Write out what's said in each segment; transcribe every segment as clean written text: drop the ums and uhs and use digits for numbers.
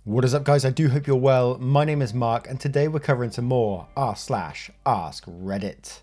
What is up, guys? I do hope you're well. My name is Mark and today we're covering some more r/Ask Reddit.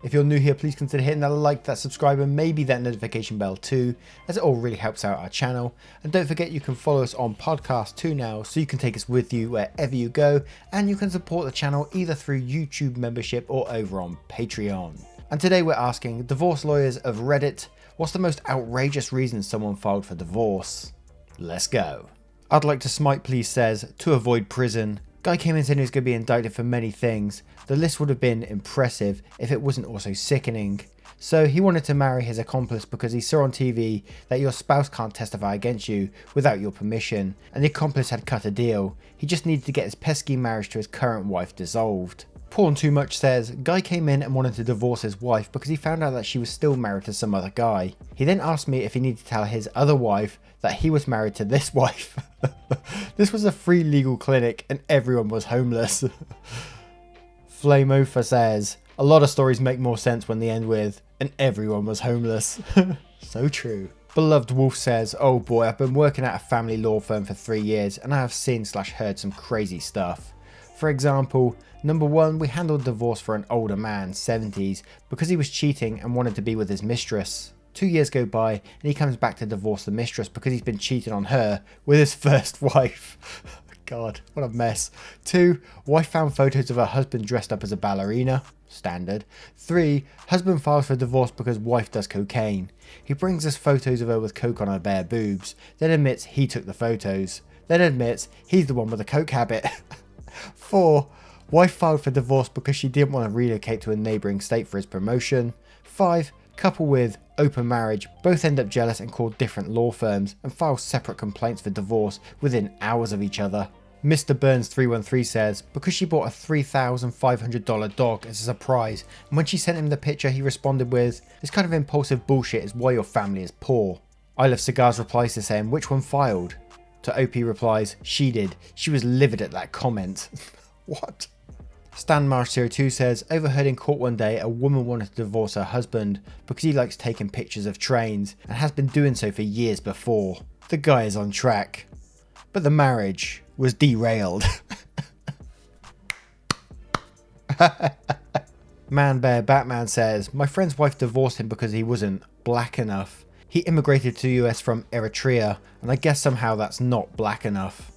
If you're new here, please consider hitting that like, that subscribe and maybe that notification bell too, as it all really helps out our channel. And don't forget you can follow us on podcast too now, so you can take us with you wherever you go, and you can support the channel either through YouTube membership or over on Patreon. And today we're asking divorce lawyers of Reddit, what's the most outrageous reason someone filed for divorce? Let's go. I'd like to smite please says, to avoid prison. Guy came in saying he was going to be indicted for many things. The list would have been impressive if it wasn't also sickening. So he wanted to marry his accomplice because he saw on TV that your spouse can't testify against you without your permission, and the accomplice had cut a deal. He just needed to get his pesky marriage to his current wife dissolved. Porn Too Much says, Guy came in and wanted to divorce his wife because he found out that she was still married to some other guy. He then asked me if he needed to tell his other wife that he was married to this wife. This was a free legal clinic and everyone was homeless. Flameofa says, a lot of stories make more sense when they end with, and everyone was homeless. So true. Beloved Wolf says, oh boy, I've been working at a family law firm for 3 years and I have seen/heard some crazy stuff. For example, number 1, we handled divorce for an older man, 70s, because he was cheating and wanted to be with his mistress. 2 years go by and he comes back to divorce the mistress because he's been cheating on her with his first wife. God, what a mess. 2, wife found photos of her husband dressed up as a ballerina. Standard. 3, husband files for divorce because wife does cocaine. He brings us photos of her with coke on her bare boobs, then admits he took the photos, then admits he's the one with the coke habit. 4, wife filed for divorce because she didn't want to relocate to a neighbouring state for his promotion. 5, couple with open marriage both end up jealous and call different law firms and file separate complaints for divorce within hours of each other. Mr. Burns 313 says, because she bought a $3,500 dog as a surprise, and when she sent him the picture he responded with, this kind of impulsive bullshit is why your family is poor. I Love Cigars replies to saying, which one filed? To OP replies, she did. She was livid at that comment. What? StanMarsh02 says, overheard in court one day a woman wanted to divorce her husband because he likes taking pictures of trains and has been doing so for years before. The guy is on track, but the marriage was derailed. Man Bear Batman says, my friend's wife divorced him because he wasn't black enough. He immigrated to the US from Eritrea and I guess somehow that's not black enough.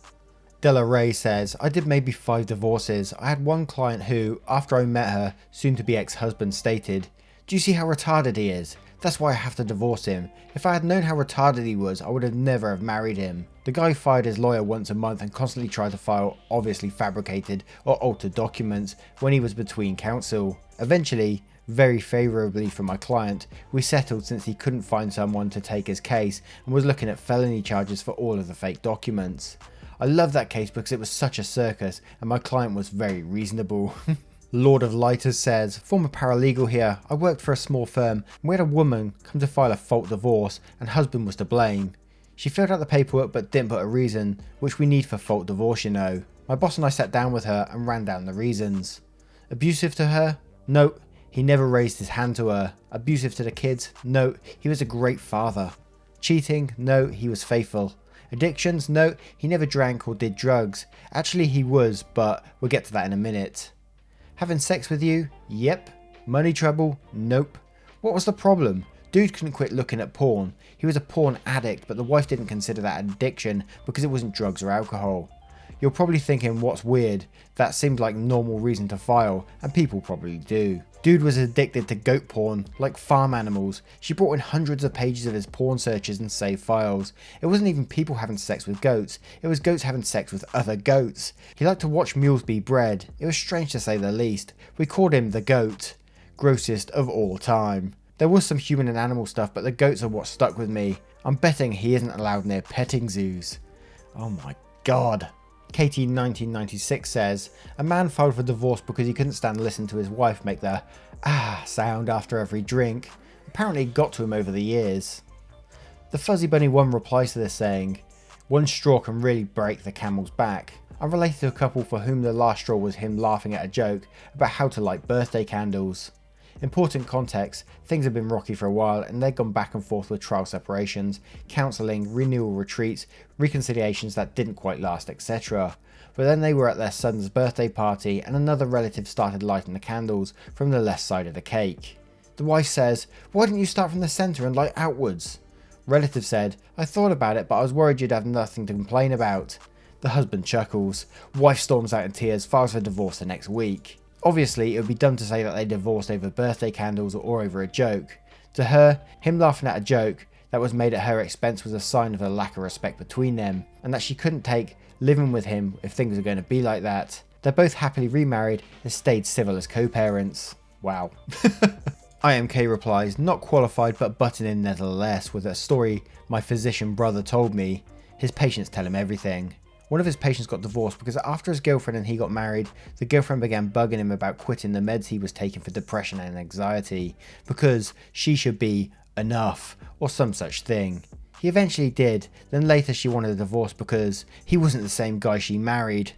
Della Ray says, I did maybe 5 divorces. I had one client who, after I met her, soon to be ex-husband stated, do you see how retarded he is? That's why I have to divorce him. If I had known how retarded he was, I would have never have married him. The guy fired his lawyer once a month and constantly tried to file obviously fabricated or altered documents when he was between counsel. Eventually, very favourably for my client, we settled since he couldn't find someone to take his case and was looking at felony charges for all of the fake documents. I love that case because it was such a circus and my client was very reasonable. Lord of Lighters says, former paralegal here, I worked for a small firm and we had a woman come to file a fault divorce and husband was to blame. She filled out the paperwork but didn't put a reason, which we need for fault divorce, you know. My boss and I sat down with her and ran down the reasons. Abusive to her? No, he never raised his hand to her. Abusive to the kids? No, he was a great father. Cheating? No, he was faithful. Addictions? No, he never drank or did drugs. Actually he was, but we'll get to that in a minute. Having sex with you? Yep. Money trouble? Nope. What was the problem? Dude couldn't quit looking at porn. He was a porn addict, but the wife didn't consider that addiction because it wasn't drugs or alcohol. You're probably thinking, what's weird? That seemed like normal reason to file, and people probably do. Dude was addicted to goat porn, like farm animals. She brought in hundreds of pages of his porn searches and saved files. It wasn't even people having sex with goats, it was goats having sex with other goats. He liked to watch mules be bred. It was strange to say the least. We called him the goat. Grossest of all time. There was some human and animal stuff, but the goats are what stuck with me. I'm betting he isn't allowed near petting zoos. Oh my god. Katie 1996 says, a man filed for divorce because he couldn't stand listening to his wife make the sound after every drink. Apparently it got to him over the years. The Fuzzy Bunny 1 replies to this saying, one straw can really break the camel's back. I'm related to a couple for whom the last straw was him laughing at a joke about how to light birthday candles. Important context, things have been rocky for a while and they'd gone back and forth with trial separations, counselling, renewal retreats, reconciliations that didn't quite last, etc. But then they were at their son's birthday party and another relative started lighting the candles from the left side of the cake. The wife says, "Why didn't you start from the centre and light outwards?" Relative said, "I thought about it but I was worried you'd have nothing to complain about." The husband chuckles. Wife storms out in tears, files for divorce the next week. Obviously, it would be dumb to say that they divorced over birthday candles or over a joke. To her, him laughing at a joke that was made at her expense was a sign of a lack of respect between them, and that she couldn't take living with him if things were going to be like that. They're both happily remarried and stayed civil as co-parents. Wow. IMK replies, "Not qualified but butting in nevertheless with a story my physician brother told me. His patients tell him everything. One of his patients got divorced because after his girlfriend and he got married, the girlfriend began bugging him about quitting the meds he was taking for depression and anxiety, because she should be enough, or some such thing. He eventually did, then later she wanted a divorce because he wasn't the same guy she married."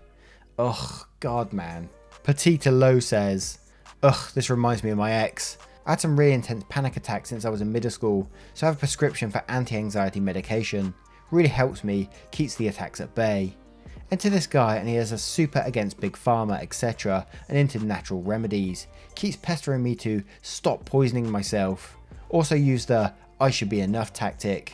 Ugh, God man. Petita Low says, "Ugh, this reminds me of my ex. I had some really intense panic attacks since I was in middle school, so I have a prescription for anti-anxiety medication. Really helps me, keeps the attacks at bay. Enter this guy and he has a super against big pharma, etc. and into natural remedies. Keeps pestering me to stop poisoning myself. Also use the I should be enough tactic.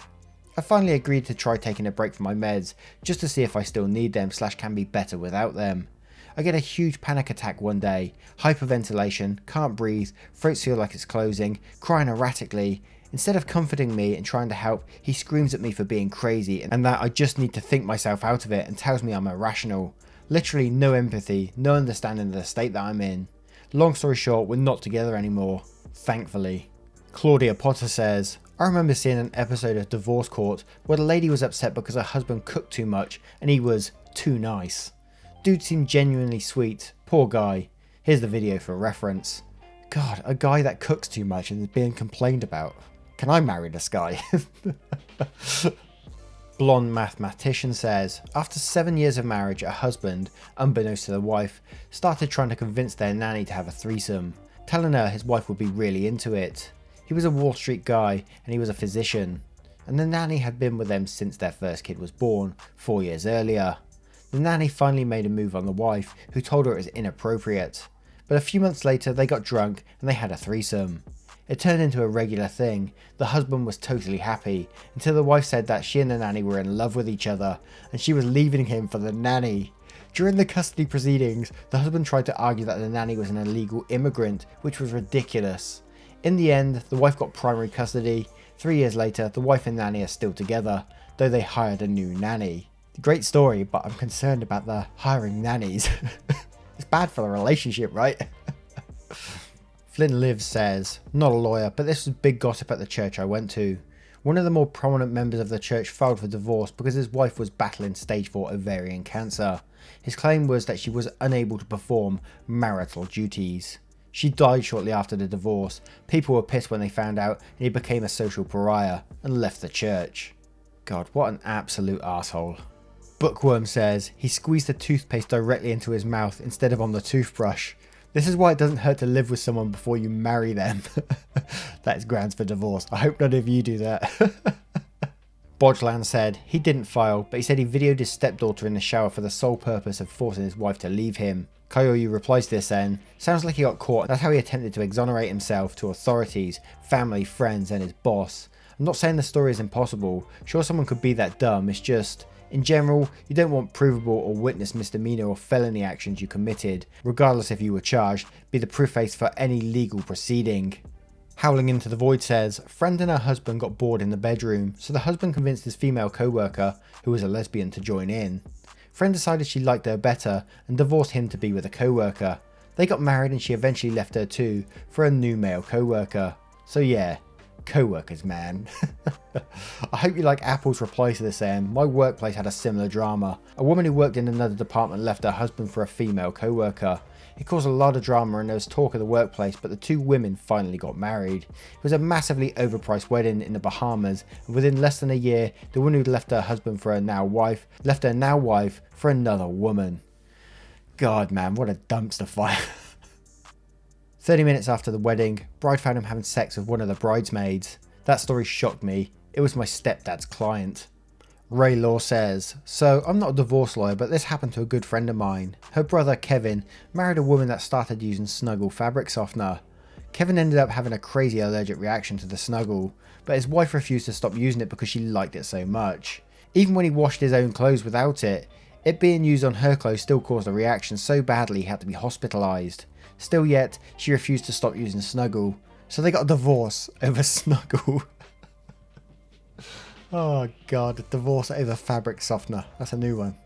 I finally agreed to try taking a break from my meds just to see if I still need them / can be better without them. I get a huge panic attack one day, hyperventilation, can't breathe, throats feel like it's closing, crying erratically. Instead of comforting me and trying to help, he screams at me for being crazy and that I just need to think myself out of it and tells me I'm irrational. Literally no empathy, no understanding of the state that I'm in. Long story short, we're not together anymore, thankfully." Claudia Potter says, "I remember seeing an episode of Divorce Court where the lady was upset because her husband cooked too much and he was too nice. Dude seemed genuinely sweet, poor guy. Here's the video for reference." God, a guy that cooks too much and is being complained about. Can I marry this guy? Blonde Mathematician says, after 7 years of marriage, a husband, unbeknownst to the wife, started trying to convince their nanny to have a threesome, telling her his wife would be really into it. He was a Wall Street guy and he was a physician, and the nanny had been with them since their first kid was born, 4 years earlier. The nanny finally made a move on the wife, who told her it was inappropriate, but a few months later they got drunk and they had a threesome. It turned into a regular thing. The husband was totally happy, until the wife said that she and the nanny were in love with each other, and she was leaving him for the nanny. During the custody proceedings, the husband tried to argue that the nanny was an illegal immigrant, which was ridiculous. In the end, the wife got primary custody. 3 years later, the wife and nanny are still together, though they hired a new nanny. Great story, but I'm concerned about the hiring nannies. It's bad for the relationship, right? Flynn Lives says, "Not a lawyer, but this was big gossip at the church I went to. One of the more prominent members of the church filed for divorce because his wife was battling stage 4 ovarian cancer. His claim was that she was unable to perform marital duties. She died shortly after the divorce. People were pissed when they found out and he became a social pariah and left the church." God, what an absolute asshole. Bookworm says, he squeezed the toothpaste directly into his mouth instead of on the toothbrush. This is why it doesn't hurt to live with someone before you marry them. That is grounds for divorce. I hope none of you do that. Bodgeland said, he didn't file, but he said he videoed his stepdaughter in the shower for the sole purpose of forcing his wife to leave him. Kyoyu replies to this saying, sounds like he got caught. That's how he attempted to exonerate himself to authorities, family, friends and his boss. I'm not saying the story is impossible. Sure, someone could be that dumb. It's just, in general, you don't want provable or witness misdemeanor or felony actions you committed, regardless if you were charged, be the preface for any legal proceeding. Howling Into the Void says, friend and her husband got bored in the bedroom, so the husband convinced his female co-worker, who was a lesbian, to join in. Friend decided she liked her better and divorced him to be with a co-worker. They got married and she eventually left her too for a new male co-worker. So yeah, co-workers, man. I hope you like Apple's reply to this saying, my workplace had a similar drama. A woman who worked in another department left her husband for a female co-worker. It caused a lot of drama and there was talk of the workplace, but the two women finally got married. It was a massively overpriced wedding in the Bahamas, and within less than a year, the woman who left her husband for her now wife, left her now wife for another woman. God man, what a dumpster fire. 30 minutes after the wedding, bride found him having sex with one of the bridesmaids. That story shocked me. It was my stepdad's client. Ray Law says, so I'm not a divorce lawyer, but this happened to a good friend of mine. Her brother, Kevin, married a woman that started using Snuggle fabric softener. Kevin ended up having a crazy allergic reaction to the Snuggle, but his wife refused to stop using it because she liked it so much. Even when he washed his own clothes without it, it being used on her clothes still caused a reaction so badly he had to be hospitalised. Still yet, she refused to stop using Snuggle, so they got a divorce over Snuggle. Oh god, divorce over fabric softener. That's a new one.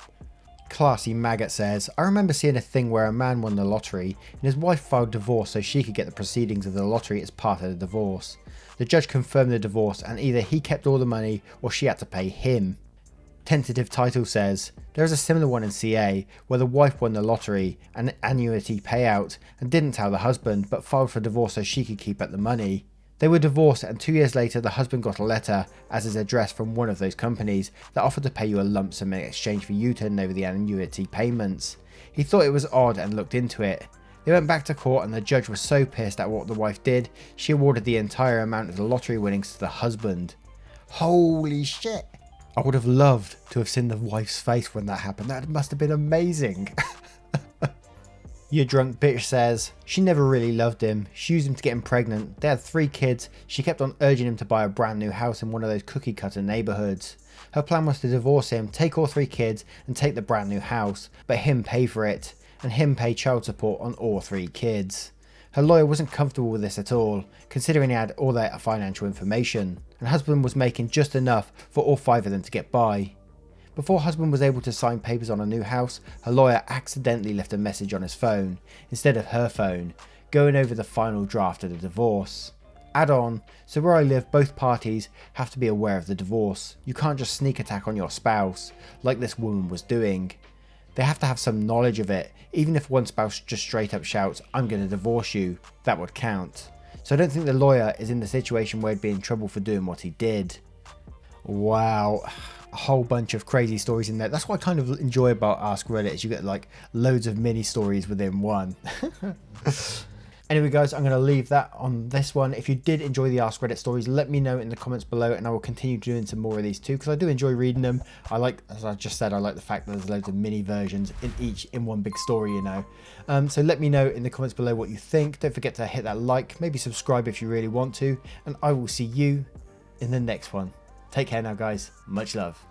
Classy Maggot says, I remember seeing a thing where a man won the lottery and his wife filed divorce so she could get the proceedings of the lottery as part of the divorce. The judge confirmed the divorce and either he kept all the money or she had to pay him. Tentative title says, there is a similar one in CA where the wife won the lottery and annuity payout and didn't tell the husband but filed for divorce so she could keep up the money. They were divorced and 2 years later the husband got a letter as his address from one of those companies that offered to pay you a lump sum in exchange for you turning over the annuity payments. He thought it was odd and looked into it. They went back to court and the judge was so pissed at what the wife did, she awarded the entire amount of the lottery winnings to the husband. Holy shit! I would have loved to have seen the wife's face when that happened. That must have been amazing. Your drunk bitch says, she never really loved him. She used him to get him pregnant. They had 3 kids. She kept on urging him to buy a brand new house in one of those cookie cutter neighbourhoods. Her plan was to divorce him, take all 3 kids and take the brand new house, but him pay for it and him pay child support on all 3 kids. Her lawyer wasn't comfortable with this at all, considering he had all their financial information, and husband was making just enough for all 5 of them to get by. Before husband was able to sign papers on a new house, her lawyer accidentally left a message on his phone, instead of her phone, going over the final draft of the divorce. Add on, so where I live both parties have to be aware of the divorce. You can't just sneak attack on your spouse, like this woman was doing. They have to have some knowledge of it, even if one spouse just straight up shouts, I'm going to divorce you, that would count. So I don't think the lawyer is in the situation where he'd be in trouble for doing what he did. Wow. A whole bunch of crazy stories in there. That's what I kind of enjoy about Ask Reddit, is you get like loads of mini stories within one. Anyway guys, I'm going to leave that on this one. If you did enjoy the Ask Reddit stories, let me know in the comments below and I will continue doing some more of these too, because I do enjoy reading them. I like, as I just said, I like the fact that there's loads of mini versions in one big story, you know. So let me know in the comments below what you think. Don't forget to hit that like, maybe subscribe if you really want to, and I will see you in the next one. Take care now guys, much love.